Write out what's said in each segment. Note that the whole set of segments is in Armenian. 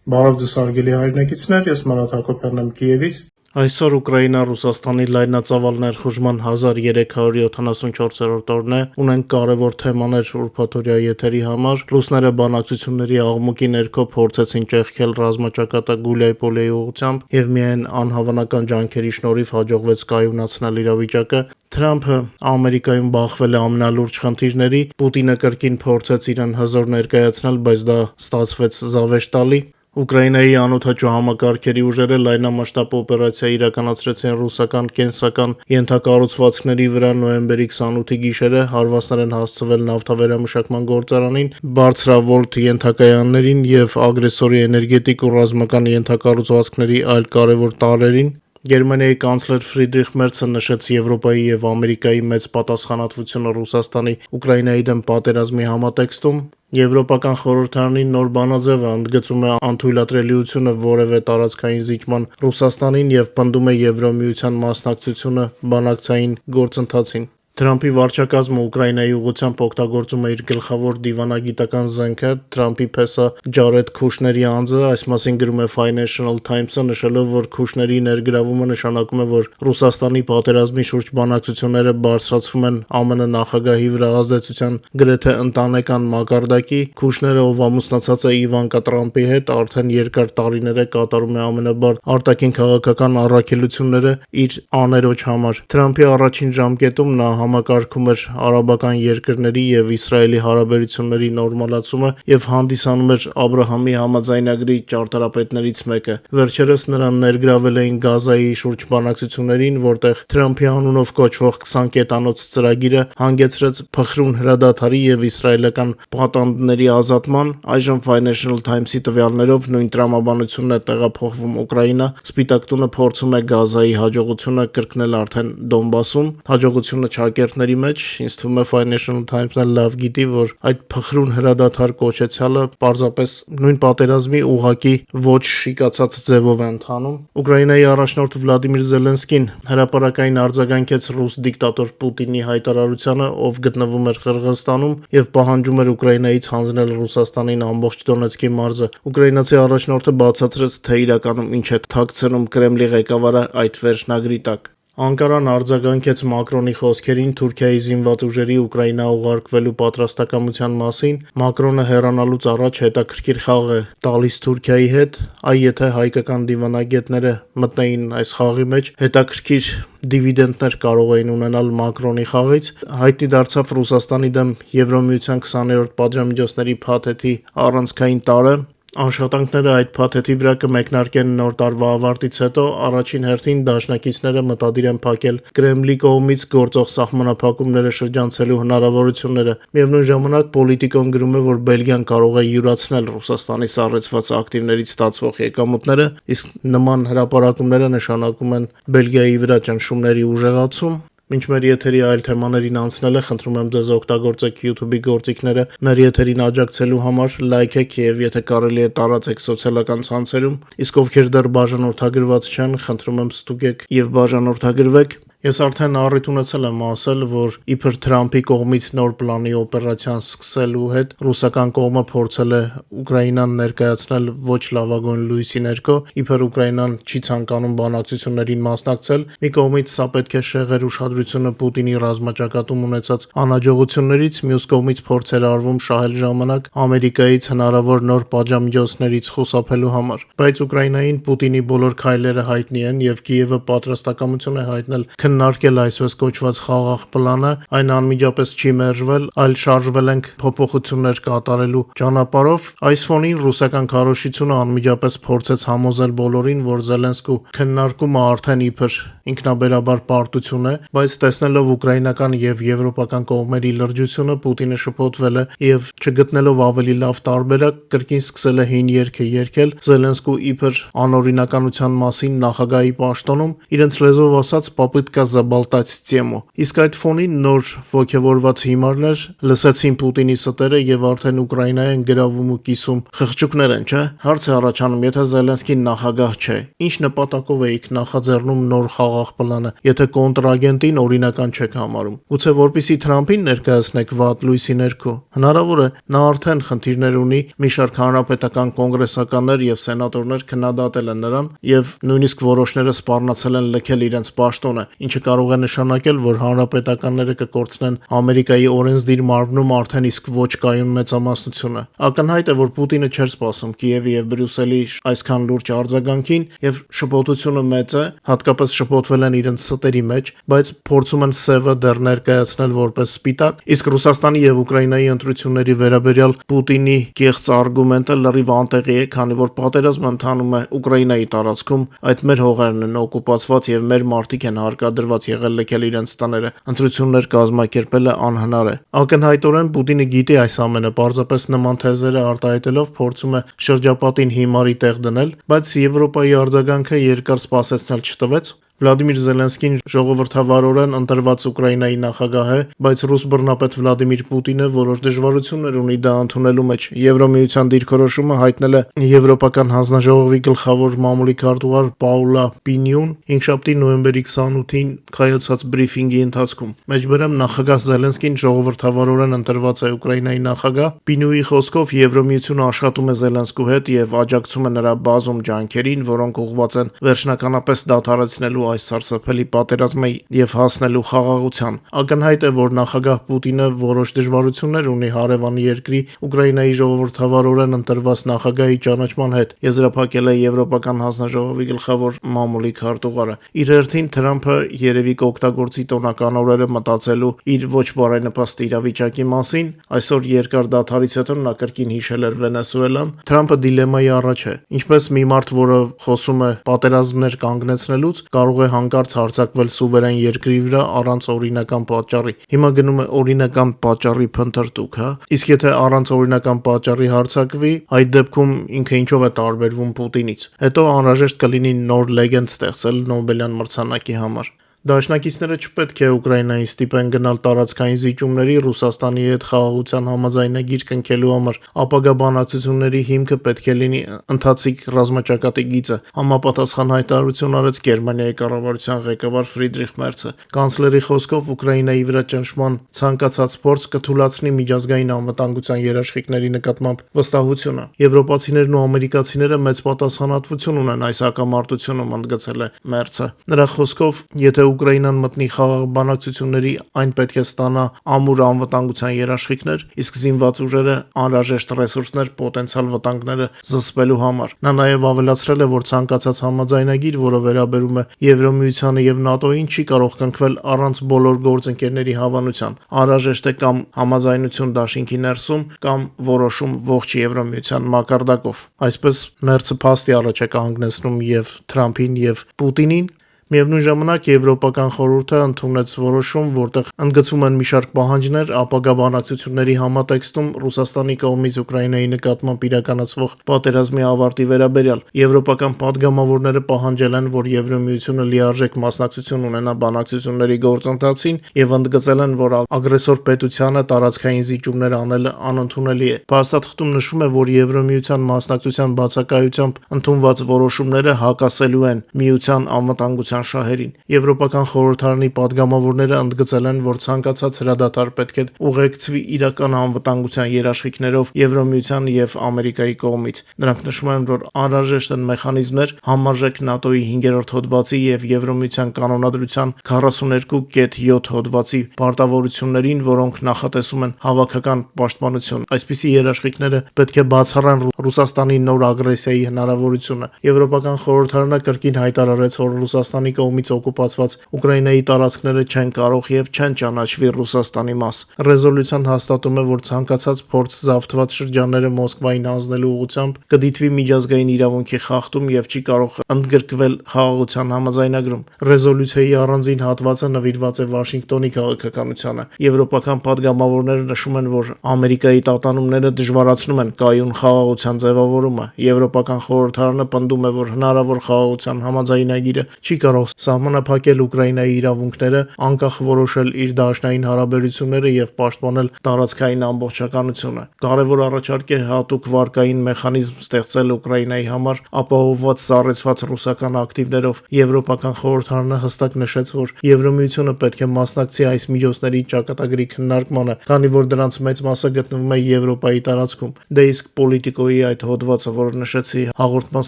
Բարև ձեզ հարգելի հայրենակիցներ, ես Մանոթ Հակոբյանն եմ Կիևից։ Այսօր Ուկրաինա-Ռուսաստանի լայնածավալ ներխուժման 1374-րդ օրն է, ունենք կարևոր թեմաներ ուրբաթօրյա եթերի համար։ Ռուսները բանակցությունների աղմուկի ներքո փորձեցին ճեղքել ռազմաճակատը Գուլյայպոլիի ուղղությամբ եւ միայն անհավանական ջանքերի շնորհիվ հաջողվեց կայունացնել իրավիճակը։ Թրամփը Ամերիկայում բախվել է ամենալուրջ խնդիրների, Պուտինը կրկին փորձեց իրեն հզոր ներկայացնել, բայց դա ստացվեց զավեշտալի։ Ուկրաինայի անօդաչու համակարգերի ուժերը լայնամասշտաբ օպերացիա իրականացրեցին ռուսական կենսական ենթակառուցվածքների վրա նոյեմբերի 28-ի գիշերը, հարվածներ են հասցվել նավթավերամշակման գործարանին, բարձրավոլտ ենթակայաններին եւ ագրեսորի էներգետիկ ու ռազմական ենթակառուցվածքների այլ կարևոր տարրերին։ Գերմանիայի կանցլեր Ֆրիդրիխ Մերցը նշեց Եվրոպայի եւ Ամերիկայի մեծ պատասխանատվությունը Ռուսաստանի Ուկրաինայի դեմ պատերազմի համատեքստում։ Եվրոպական խորհրդարանի նոր բանաձևը ընդգծում է անթույլատրելիությունը որևէ տարածքային զիջման Ռուսաստանին եւ պնդում է Եվրոմիության մասնակցությունը բանակցային գործընթացին։ Թրամփի վարչակազմը Ուկրաինայի ուղղությամբ օգտագործում է իր գլխավոր դիվանագիտական զենքը, Թրամփի փեսա Ջարեդ Քուշների անձը, այս մասին գրում է Financial Times-ը, նշելով, որ Քուշների ներգրավումը նշանակում է, որ Ռուսաստանի պատերազմի շուրջ բանակցությունները բարձրացվում են ԱՄՆ նախագահի վրա ազդեցության գրեթե ընտանեկան մակարդակի։ Քուշները, ով ամուսնացած է Իվանկա Տրամփի հետ, արդեն երկար տարիներ է կատարում է ամենաբար արտաքին քաղաքական առաքելությունները իր աներոջ համար։ Թրամփի առաջին ժամկետում նա համակարգում էր արաբական երկրների եւ Իսրայելի հարաբերությունների նորմալացումը եւ հանդիսանում էր Աբրահամի համաձայնագրի ճարտարապետներից մեկը։ Վերջերս նրան ներգրավել էին Գազայի շուրջ բանակցություններին, որտեղ Թրամփի անունով կոչվող 20 կետանոց ծրագիրը հանգեցրեց փխրուն հրադադարի եւ իսրայելական պատանդների ազատման։ Այժմ Financial Times-ի տվյալներով նույն տրամաբանությունն է տեղափոխվում Ուկրաինա։ Սպիտակ տունը փորձում է Գազայի հաջողությունը կրկնել արդեն Դոնբասում։ Հաջողությունը ճակերտների մեջ, ինձ թվում է Financial Times-ը լավ գիտի, որ այդ փխրուն հրադադար կոչեցյալը պարզապես նույն պատերազմի ուղղակի ոչ շիկացած ձևով է ընթանում։ Ուկրաինայի առաջնորդ Վլադիմիր Զելենսկին հրապարակային արձագանքեց ռուս դիկտատոր Պուտինի հայտարարությանը, ով գտնվում էր Ղրղըզստանում եւ պահանջում էր Ուկրաինայից հանձնել Ռուսաստանին ամբողջ Դոնեցկի մարզը։ Ուկրաինացի առաջնորդը բացատրեց, թե իրականում ինչ է թաքցնում Կրեմլի ղեկավարը այդ վերջնագրի տակ։ Անկարան արձագանքեց Մակրոնի խոսքերին Թուրքիայի զինված ուժերի Ուկրաինա ուղարկվելու պատրաստակամության մասին։ Մակրոնը հեռանալուց առաջ հետաքրքիր խաղ է տալիս Թուրքիայի հետ, այ եթե հայկական դիվանագետները մտնեին այս խաղի մեջ, հետաքրքիր դիվիդենտներ կարող էին ունենալ Մակրոնի խաղից։ Հայտնի դարձավ Ռուսաստանի դեմ Եվրոմիության 20-րդ պատժամիջոցների փաթեթի առանցքային տարը։ Աշխատանքները այդ փաթեթի վրա կմեկնարկեն նոր տարվա ավարտից հետո, առաջին հերթին դաշնակիցները մտադիր են փակել Կրեմլի կողմից գործող սահմանափակումները շրջանցելու հնարավորությունները։ Միևնույն ժամանակ Պոլիտիկոն գրում է, որ Բելգիան կարող է յուրացնել Ռուսաստանի սառեցված ակտիվներից ստացվող եկամուտները, իսկ նման հրապարակումները նշանակում են Բելգիայի վրա ճնշումների ուժեղացում։ Մինչ մեր եթերի այլ թեմաներին անցնելը, խնդրում եմ ձեզ օգտագործեք YouTube-ի գործիքները մեր եթերին աջակցելու համար, լայքեք եւ եթե կարելի է տարածեք սոցիալական ցանցերում, իսկ ովքեր դեռ բաժանորդագրված չեն, խնդրում եմ ստուգեք եւ բաժանորդագրվեք։ Ես արդեն առիթ ունեցել եմ ասել, որ իբր Թրամփի կողմից նոր պլանի օպերացիան սկսելու հետ ռուսական կողմը փորձել է Ուկրաինան ներկայացնել ոչ լավագույն լույսի ներքո, իբր Ուկրաինան չի ցանկանում բանակցություններին մասնակցել։ Մի կողմից սա պետք է շեղեր ուշադրությունը Պուտինի ռազմաճակատում ունեցած անհաջողություններից, մյուս կողմից փորձեր արվում շահել ժամանակ Ամերիկայից հնարավոր նոր պատժամիջոցներից խուսափելու համար։ Բայց Ուկրաինային Պուտինի բոլոր քայլերը հայտնի են եւ Կիևը պատրաստակամություն է հայտնել քննարկել այսպես կոչված խաղաղ պլանը, այն անմիջապես չի մերժվել, այլ շարժվել ենք փոփոխություններ կատարելու ճանապարհով։ Այս ֆոնին ռուսական քարոզչությունը անմիջապես փորձեց համոզել բոլորին, որ Զելենսկու քննարկումը արդեն իբր ինքնաբերաբար պարտություն է, բայց տեսնելով ուկրաինական եւ եվրոպական կողմերի լրջությունը, Պուտինը շփոթվել է եւ չգտնելով ավելի լավ տարբերակ, կրկին սկսել է հին երգը երգել Զելենսկու իբր անօրինականության մասին նախագահի պաշտոնում, իրենց լեզվով ասած պապույտ заболтать тему։ Իսկ այդ ֆոնին նոր ոգևորված հիմարներ լսեցին Պուտինի ստերը եւ արդեն Ուկրաինայում գրավում ու կիսում խղճուկներ են, չէ՞։ Հարց է առաջանում, եթե Զելենսկին նախագահ չէ, ինչ նպատակով էիք նախաձեռնում նոր խաղաղ պլանը, եթե կոնտրագենտին օրինական չեք համարում։ Գուցե որպեսզի Թրամփին ներկայացնեք վատ լույսի ներքո։ Հնարավոր է նա արդեն խնդիրներ ունի, մի շարք հանրապետական կոնգրեսականներ եւ սենատորներ քննադատել են նրան եւ նույնիսկ որոշները սպառնացել են լքել իրենց պաշտոնը, ինչը կարող է նշանակել, որ հանրապետականները կկորցնեն Ամերիկայի օրենսդիր մարմնում արդեն իսկ ոչ կայուն մեծամասնությունը։ Ակնհայտ է, որ Պուտինը չէր սպասում Կիևի եւ Բրյուսելի այսքան լուրջ արձագանքին եւ շփոթությունը մեծ է, հատկապես շփոթվել են իրենց ստերի մեջ, բայց փորձում են սևը դեռ ներկայացնել որպես սպիտակ, իսկ Ռուսաստանի եւ Ուկրաինայի ընտրությունների վերաբերյալ Պուտինի կեղծ արգումենտը լրիվ անտեղի է, քանի որ պատերազմը ընթանում է Ուկրաինայի տարածքում, այդ մեր հողերն են օկուպացված եւ մեր մարդիկ են հարկադրված եղել լքել իրենց տները, ընտրություններ կազմակերպելը անհնար է։ Ակնհայտորեն Պուտինը գիտի այս ամենը, պարզապես նման թեզերը արտահայտելով փորձում է շրջապատին հիմարի տեղ դնել, բայց Եվրոպայի արձագանքը երկար սպասեցնել չտվեց։ Վլադիմիր Զելենսկին ժողովրդավարորեն ընտրված Ուկրաինայի նախագահ է, բայց ռուս բռնապետ Վլադիմիր Պուտինը որոշ դժվարություններ ունի դա ընդունելու մեջ։ Եվրոմիության դիրքորոշումը հայտնել է Եվրոպական հանձնաժողովի գլխավոր մամուլի քարտուղար Պաուլա Պինյուն հինգշաբթի նոյեմբերի 28-ին կայացած բրիֆինգի ընթացքում։ Մեջբերեմ նախագահ Զելենսկին ժողովրդավարորեն ընտրված է Ուկրաինայի նախագահ։ Պինյուի խոսքով Եվրոմիությունը աշխատում է Զելենսկու հետ եւ աջակցում է նրա բազում ջանքերին, որոնք ուղղված են վերջնականապես դադարեցնելու այս սարսափելի պատերազմը եւ հասնելու խաղաղության։ Ակնհայտ է, որ նախագահ Պուտինը որոշ դժվարություններ ունի հարևան երկրի Ուկրաինայի ժողովրդավարորեն ընտրված նախագահի ճանաչման հետ, եզրափակել է Եվրոպական հանձնաժողովի գլխավոր մամուլի քարտուղարը։ Իր հերթին Թրամփը երևի կօգտագործի տոնական օրերը մտածելու իր ոչ բարենպաստ իրավիճակի մասին։ Այսօր երկար դադարից հետո նա կրկին հիշել էր Վենեսուելան։ Թրամփը դիլեմայի առաջ է։ Ինչպես մի մարդ, որը խոսում է պատերազմներ կանգնեցնելուց, կարող է հանկարծ հարձակվել սուվերեն երկրի վրա առանց օրինական պատճառի։ Հիմա գնում է օրինական պատճառի փնտրտուք, հա։ Իսկ եթե առանց օրինական պատճառի հարձակվի, այդ դեպքում ինքը ինչով է տարբերվում Պուտինից։ Հետո անհրաժեշտ կլինի նոր լեգենդ ստեղծել Նոբելյան մրցանակի համար։ Դաշնակիցները չպետք է Ուկրաինային ստիպեն գնալ տարածքային զիջումների Ռուսաստանի հետ խաղաղության համաձայնագիր կնքելու համար, ապագա բանակցությունների հիմքը պետք է լինի ընթացիկ ռազմաճակատի գիծը, համապատասխան հայտարարություն արեց Գերմանիայի կառավարության ղեկավար Ֆրիդրիխ Մերցը։ Կանցլերի խոսքով Ուկրաինայի վրա ճնշման ցանկացած փորձ կթույլատնի միջազգային անվտանգության երաշխիքների նկատմամբ վստահությունը։ Եվրոպացիներն ու ամերիկացիները մեծ պատասխանատվություն ունեն այս հակամարտությունում, ընդգծել է Մերցը։ Նրա խոսքով, եթե Ուկրաինան մտնի խաղաղ բանակցությունների, այն պետք է ստանա ամուր անվտանգության երաշխիքներ, իսկ զինված ուժերը անհրաժեշտ ռեսուրսներ պոտենցիալ վտանգները զսպելու համար։ Նա նաև ավելացրել է, որ ցանկացած համաձայնագիր, որը վերաբերում է Եվրոմիությանը եւ ՆԱՏՕ-ին, չի կարող կնքվել առանց բոլոր գործընկերների հավանության։ Անհրաժեշտ է կամ համաձայնություն դաշինքի ներսում, կամ որոշում ողջ Եվրոմիության մակարդակով։ Այսպես Մերցը փաստի առաջ է կանգնեցնում եւ Թրամփին եւ Պուտինին։ Միևնույն ժամանակ Եվրոպական խորհուրդը ընդունեց որոշում, որտեղ ընդգծվում են մի շարք պահանջներ ապագա բանակցությունների համատեքստում Ռուսաստանի կողմից Ուկրաինայի նկատմամբ իրականացվող պատերազմի ավարտի վերաբերյալ։ Եվրոպական պատգամավորները պահանջել են, որ Եվրոմիությունը լիարժեք մասնակցություն ունենա բանակցությունների գործընթացին եւ ընդգծել են, որ ագրեսոր պետությանը տարածքային զիջումներ անելը անընդունելի է։ Փաստաթղթում նշվում է, որ Եվրոմիության մասնակցության բացակայությամբ ընդունված որոշումները հակասելու են միության անվտանգության շահերին։ Եվրոպական խորհրդարանի պատգամավորները ընդգծել են, որ ցանկացած հրադադար պետք է ուղեկցվի իրական անվտանգության երաշխիքներով Եվրոմիության եւ Ամերիկայի կողմից։ Նրանք նշում են, որ անհրաժեշտ են մեխանիզմներ համարժեք ՆԱՏՕ-ի 5-րդ հոդվածի եւ Եվրոմիության կանոնադրության 42.7 հոդվածի պարտավորություններին, որոնք նախատեսում են հավաքական պաշտպանություն։ Այսպիսի երաշխիքները պետք է բացառեն Ռուսաստանի նոր ագրեսիայի հնարավորությունը։ Եվրոպական խորհրդարանը կրկին հայտարարեց, որ Ռուսաստանի կողմից օկուպացված Ուկրաինայի տարածքները չեն կարող եւ չեն ճանաչվի Ռուսաստանի մաս։ Ռեզոլյուցիան հաստատում է, որ ցանկացած փորձ զավթված շրջանները Մոսկվային հանձնելու ուղղությամբ կդիտվի միջազգային իրավունքի խախտում եւ չի կարող ընդգրկվել խաղաղության համաձայնագրում։ Ռեզոլյուցիայի առանձին հատվածը նվիրված է Վաշինգտոնի քաղաքականությանը։ Եվրոպական պատգամավորները նշում են, որ Ամերիկայի տատանումները դժվարացնում են կայուն խաղաղության ձևավորումը։ Եվրոպական խորհրդարանը պնդում է, որ հնարավոր խաղաղության համաձայնագիրը չի կարող կարող սահմանափակել Ուկրաինայի իրավունքները, անկախ որոշել իր դաշնային հարաբերությունները եւ պաշտպանել տարածքային ամբողջականությունը։ Կարևոր առաջարկ է հատուկ վարկային մեխանիզմ ստեղծել Ուկրաինայի համար, ապահովված սառեցված ռուսական ակտիվներով։ Եվրոպական խորհրդարանը հստակ նշեց, որ Եվրամիությունը պետք է մասնակցի այս միջոցների ճակատագրի քննարկմանը, քանի որ դրանց մեծ մասը գտնվում է Եվրոպայի տարածքում։ Դե իսկ Պոլիտիկոյի այդ հոդվածը, որ նշեցի հաղորդման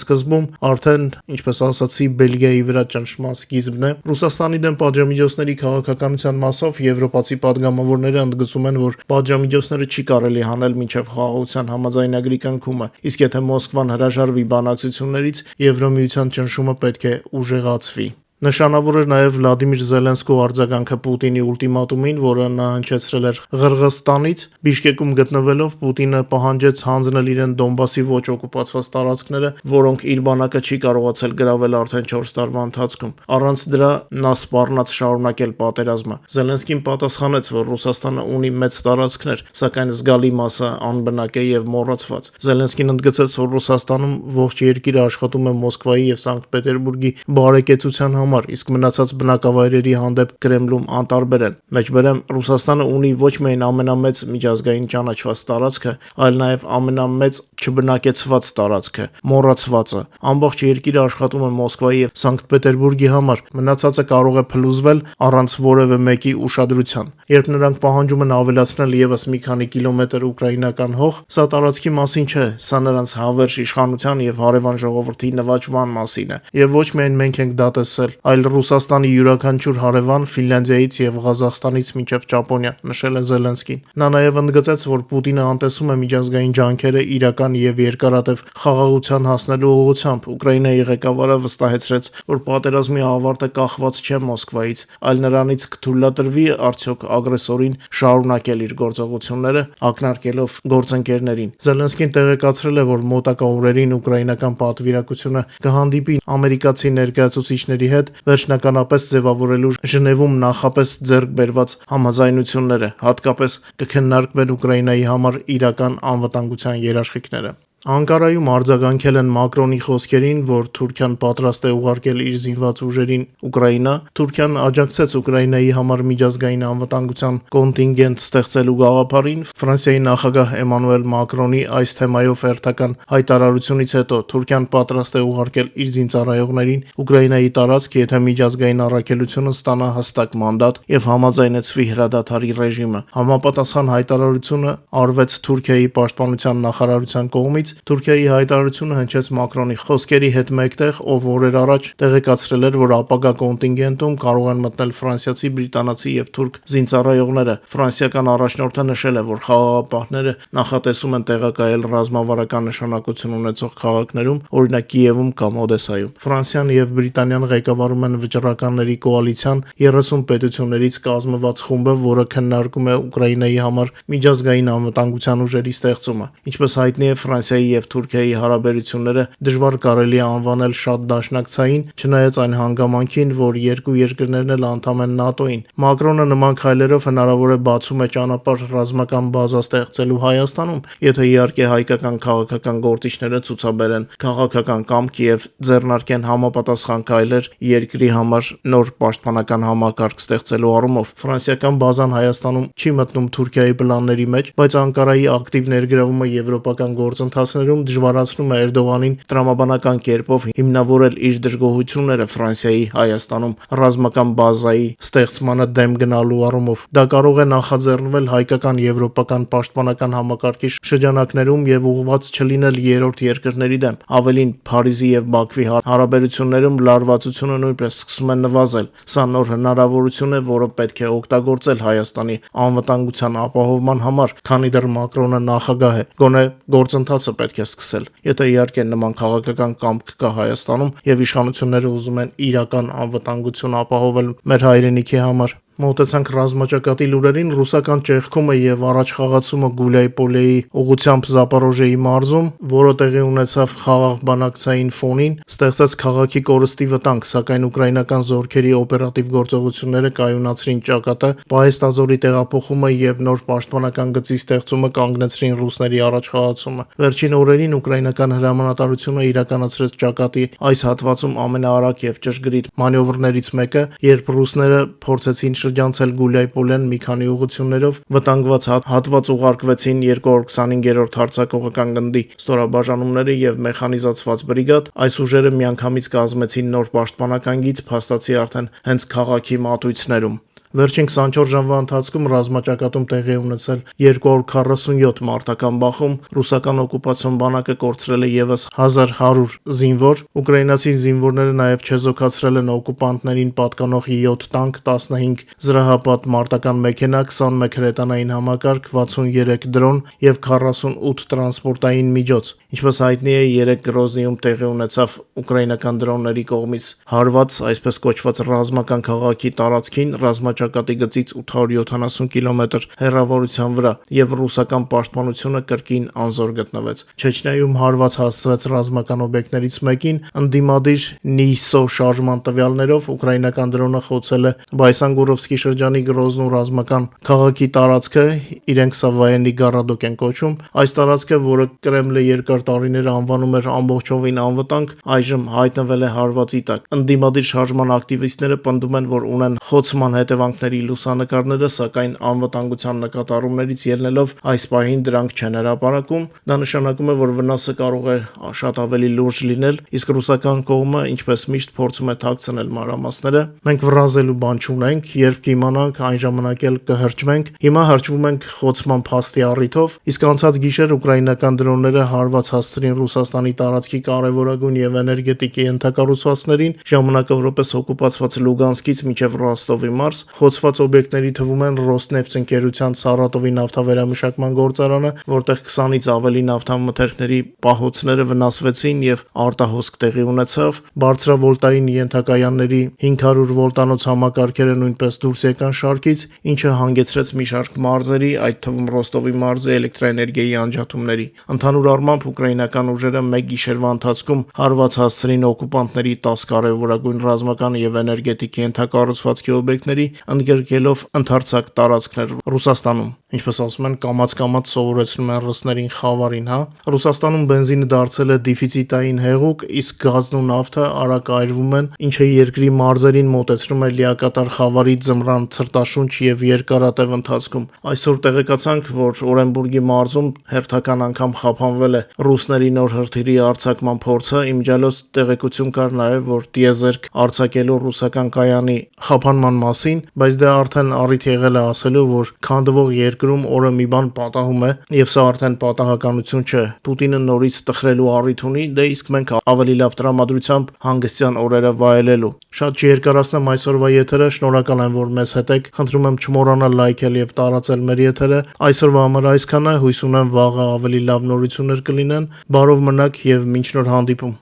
սկզբում, արդեն, ինչպես ասացի, Բելգիայի վրա ճնշման սկիզբն է։ Ռուսաստանի դեմ պատժամիջոցների քաղաքականության մասով եվրոպացի падգամավորները ընդգծում են, որ պատժամիջոցները չի կարելի հանել մինչև խաղաղության համաձայնագրի կնքումը, իսկ եթե Մոսկվան հրաժարվի բանակցություններից, Եվրամիության ճնշումը պետք է ուժեղացվի։ Նշանավոր էր նաև Վլադիմիր Զելենսկու արձագանքը Պուտինի ուլտիմատումին, որը նա հնչեցրել էր Ղրղստանից։ Բիշկեկում գտնվելով Պուտինը պահանջեց հանձնել իրեն Դոնբասի ոչ օկուպացված տարածքները, որոնք իր բանակը չի կարողացել գրավել արդեն 4 տարվա ընթացքում։ Առանց դրա նա սպառնաց շարունակել պատերազմը։ Զելենսկին պատասխանեց, որ Ռուսաստանը ունի մեծ տարածքներ, սակայն զգալի մասը անբնակ է եւ մոռացված։ Զելենսկին ընդգծեց, որ Ռուսաստանում ողջ երկիրը աշխատում է Մոսկվայի եւ Սանկտ Պետերբուրգի բարեկեցության համար, իսկ մնացած բնակավայրերի հանդեպ Կրեմլում անտարբեր են։ Մեջբերեմ, Ռուսաստանը ունի ոչ միայն ամենամեծ միջազգային ճանաչված տարածքը, այլ նաև ամենամեծ չբնակեցված տարածքը, մոռացվածը։ Ամբողջ երկիրը աշխատում է Մոսկվայի եւ Սանկտ Պետերբուրգի համար, մնացածը կարող է փլուզվել առանց որևէ մեկի ուշադրության։ Երբ նրանք պահանջում են ավելացնել եւս մի քանի կիլոմետր ուկրաինական հող, սա տարածքի մասին չէ, սա նրանց հավերժ իշխանության եւ հարևան ժողովրդի նվաճման մասին է։ Եվ ոչ միայն մենք ենք դա տեսել, այլ Ռուսաստանի յուրաքանչյուր հարևան Ֆինլանդիայից եւ Ղազախստանից մինչեւ Ճապոնիա, նշել է Զելենսկին։ Նա նաեւ ընդգծեց, որ Պուտինը անտեսում է միջազգային ջանքերը իրական եւ երկարատև խաղաղության հասնելու ուղղությամբ։ Ուկրաինայի ղեկավարը վստահեցրեց, որ պատերազմի ավարտը կախված չէ Մոսկվայից, այլ նրանից կթույլատրվի արդյոք ագրեսորին շարունակել իր գործողությունները, ակնարկելով գործընկերներին։ Զելենսկին տեղեկացրել է, որ մոտակա օրերին ուկրաինական պատվիրակությունը կհանդիպի ամերիկացի ներկայացուցիչների հետ, վերջնականապես ձևավորելու Ժնևում նախապես ձեռք բերված համաձայնությունները, հատկապես կքննարկվեն Ուկրաինայի համար իրական անվտանգության երաշխիքները։ Անկարայում արձագանքել են Մակրոնի խոսքերին, որ Թուրքիան պատրաստ է ուղարկել իր զինված ուժերին Ուկրաինա։ Թուրքիան աջակցեց Ուկրաինայի համար միջազգային անվտանգության կոնտինգենտ ստեղծելու գաղափարին։ Ֆրանսիայի նախագահ Էմանուել Մակրոնի այս թեմայով հերթական հայտարարությունից հետո Թուրքիան պատրաստ է ուղարկել իր զինծառայողներին Ուկրաինայի տարածք, եթե միջազգային առաքելությունը ստանա հստակ մանդատ եւ համաձայնեցվի հրադադարի ռեժիմը։ Համապատասխան հայտարարությունը արվեց Թուրքիայի պաշտպանության նախարարության կողմից։ Թուրքիայի հայտարարությունը հնչեց Մակրոնի խոսքերի հետ մեկտեղ, ով օրեր առաջ տեղեկացրել էր, որ ապագա կոնտինգենտում կարող են մտնել ֆրանսիացի, բրիտանացի եւ թուրք զինծառայողները։ Ֆրանսիական առաջնորդը նշել է, որ խաղաղապահները նախատեսում են տեղակայել ռազմավարական նշանակություն ունեցող քաղաքներում, օրինակ Կիևում կամ Օդեսայում։ Ֆրանսիան եւ Բրիտանիան ղեկավարում են վճռականների կոալիցիան 30 պետություններից կազմված խումբը, որը քննարկում է Ուկրաինայի համար միջազգային անվտանգության ուժերի ստեղծումը։ Ինչպես հայտնի է, Ֆրանսիայի եւ Թուրքիայի հարաբերությունները դժվար կարելի է անվանել շատ դաշնակցային, չնայած այն հանգամանքին, որ երկու երկրներն էլ անդամ են ՆԱՏՕ-ին։ Մակրոնը նման քայլերով հնարավոր է բացում է ճանապարհ ռազմական բազա ստեղծելու Հայաստանում, եթե իհարկե հայկական քաղաքական գործիչները ցուցաբերեն քաղաքական կամք եւ ձեռնարկեն համապատասխան քայլեր երկրի համար նոր պաշտպանական համակարգ ստեղծելու առումով։ Ֆրանսիական բազան Հայաստանում չի մտնում Թուրքիայի պլանների մեջ, բայց Անկարայի ակտիվ ներգրավումը եվրոպական գործընթացներում դժվարացնում է Էրդողանին տրամաբանական կերպով հիմնավորել իր դժգոհությունները Ֆրանսիայի Հայաստանում ռազմական բազայի ստեղծմանը դեմ գնալու առումով։ Դա կարող է նախաձեռնվել հայկական եվրոպական պաշտպանական համակարգի շրջանակներում եւ ուղղված չլինել երրորդ երկրների դեմ։ Ավելին, Փարիզի եւ Բաքվի հարաբերություններում լարվածությունը նույնպես սկսում է նվազել։ Սա նոր հնարավորություն է, որը պետք է օգտագործել Հայաստանի անվտանգության ապահովման համար, քանի դեռ Մակրոնը նախագահ է։ Գոնե գործընթացը պետք է սկսել, եթե իհարկե նման քաղաքական կամք կա Հայաստանում եւ իշխանությունները ուզում են իրական անվտանգություն ապահովել մեր հայրենիքի համար։ Մոտեցանք ռազմաճակատի լուրերին, ռուսական ճեղքումը եւ առաջ խաղացումը Գուլյայպոլեի ուղղությամբ Զապորոժիեի մարզում, որը տեղի ունեցավ խաղաղ բանակցային ֆոնին, ստեղծեց քաղաքի կորստի վտանգ, սակայն ուկրաինական զորքերի օպերատիվ գործողությունները կայունացրին ճակատը, Պահեստազորի տեղափոխումը եւ նոր պաշտպանական գծի ստեղծումը կանգնեցրին ռուսների առաջխաղացումը։ Վերջին օրերին ուկրաինական հրամանատարությունը իրականացրեց ճակատի այս հատվածում ամենաարագ եւ ճշգրիտ մանևրներից մեկը, երբ ռուսները փորձեցին շրջանցել Գուլյայպոլեն մի քանի ուղղություններով, վտանգված հատված ուղարկվեցին 225-րդ հարձակողական գնդի ստորաբաժանումները եւ մեխանիզացված բրիգադ, այս ուժերը միանգամից կազմեցին նոր պաշտպանական գիծ, փաստացի արդեն հենց քաղաքի մատույցներում։ Վերջին 24 ժամվա ընթացքում ռազմաճակատում տեղի ունեցել 247 մարտական բախում, ռուսական օկուպացիոն բանակը կորցրել է եւս 1100 զինվոր, ուկրաինացի զինվորները նաեւ չեզոքացրել են օկուպանտներին պատկանող 7 տանկ, 15 զրահապատ մարտական մեքենա, 21 հրետանային համակարգ, 63 դրոն եւ 48 տրանսպորտային միջոց։ Ինչպես հայտնի է, 3 Գրոզնիում տեղի ունեցավ ուկրաինական դրոնների կողմից հարված, այսպես կոչված ռազմական քաղաքի տարածքին ռազմաճակատի գծից 870 կիլոմետր հեռավորության վրա եւ ռուսական պաշտպանությունը կրկին անզոր գտնվեց։ Չեչնիայում հարված հասցվեց ռազմական օբյեկտներից մեկին, ընդդիմադիր Նիսո շարժման տվյալներով ուկրաինական դրոնը խոցել է Բայսանգուրովսկի շրջանի Գրոզնու ռազմական քաղաքի տարածքը, իրենք սա վայենի Գարադոկ են կոչում։ Այս տարածքը, որը Կրեմլը երկար տարիներ անվանում էր ամբողջովին անվտանգ, այժմ հայտնվել է հարվածի տակ։ Ընդդիմադիր շարժման ակտիվիստները պնդում են, որ ունեն խոցման հետևանքների լուսանկարները, սակայն անվտանգության նկատառումներից ելնելով այս պահին դրանք չեն հրապարակում։ Դա նշանակում է, որ վնասը կարող է շատ ավելի լուրջ լինել, իսկ ռուսական կողմը, ինչպես միշտ, փորձում է թաքցնել մանրամասները։ Մենք վրազելու բան չունենք, երբ կիմանանք, այն ժամանակ էլ կհրճվենք։ Հիմա հրճվում ենք խոցման փաստի առիթով, իսկ անցած գիշեր ուկրաինական դրոնները հարված հասցրին Ռուսաստանի տարածքի կարևորագույն եւ էներգետիկի ենթակառուցվածքներին, ժամանակավորապես օկուպացված Լուգանսկից մինչև Ռոստովի մարզ։ Խոցված օբյեկտների թվում են Ռոսնեֆտ ընկերության Սարատովի նավթավերամշակման գործարանը, որտեղ 20-ից ավելի նավթամթերքների պահոցները վնասվեցին եւ արտահոսք տեղի ունեցավ, բարձրավոլտային ենթակայանների 500 վոլտանոց համակարգերը նույնպես դուրս եկան շարքից, ինչը հանգեցրեց մի շարք մարզերի, այդ թվում Ռոստովի մարզի էլեկտրաէներգիայի անջատումների։ Ընդհանուր առմամբ ուկրաինական ուժերը մեկ գիշերվա ընթացքում հարված հասցրին օկուպանտների 10 կարևորագույն ռազմական եւ էներգետիկ ենթակառուցվածքի օբյեկտների, ընդգրկելով ընդարձակ տարածքներ Ռուսաստանում։ Ինչպես ասում են, կամաց-կամաց սովորեցնում են ռուսներին խավարին, հա։ Ռուսաստանում բենզինը դարձել է դեֆիցիտային հեղուկ, իսկ գազն ու նավթը արագ այրվում են, ինչը երկրի մարզերին մոտեցնում է լիակատար խավարի ձմռան ցրտաշունչ եւ երկարատև ընթացքում։ Այսօր տեղեկացանք, որ Օրենբուրգի մարզում հերթական անգամ խափանվել է ռուսների նոր հրթիռի արձակման փորձը, իմջալոց տեղեկություն կար նաեւ, որ տիեզերք արձակելու ռուսական կայանի խափանման մասին, բայց դա արդեն առիթ եղել է ասելու, որ քանդվող երկրում օրը մի բան պատահում է, եւ սա արդեն պատահականություն չէ։ Պուտինը նորից տխրելու առիթ ունի, դե իսկ մենք ավելի լավ տրամադրությամբ հանգստյան օրերը վայելելու։ Շատ չերկարացնեմ այսօրվա եթերը, շնորհակալ եմ, որ մեզ հետ եք։ Խնդրում եմ չմոռանալ լայքել եւ տարածել մեր եթերը։ Այսօրվա համար այսքանը, հույս ունեմ վաղը ավելի լավ նորություններ կլինեն։ Բարով մնաք եւ մինչ նոր հանդիպում։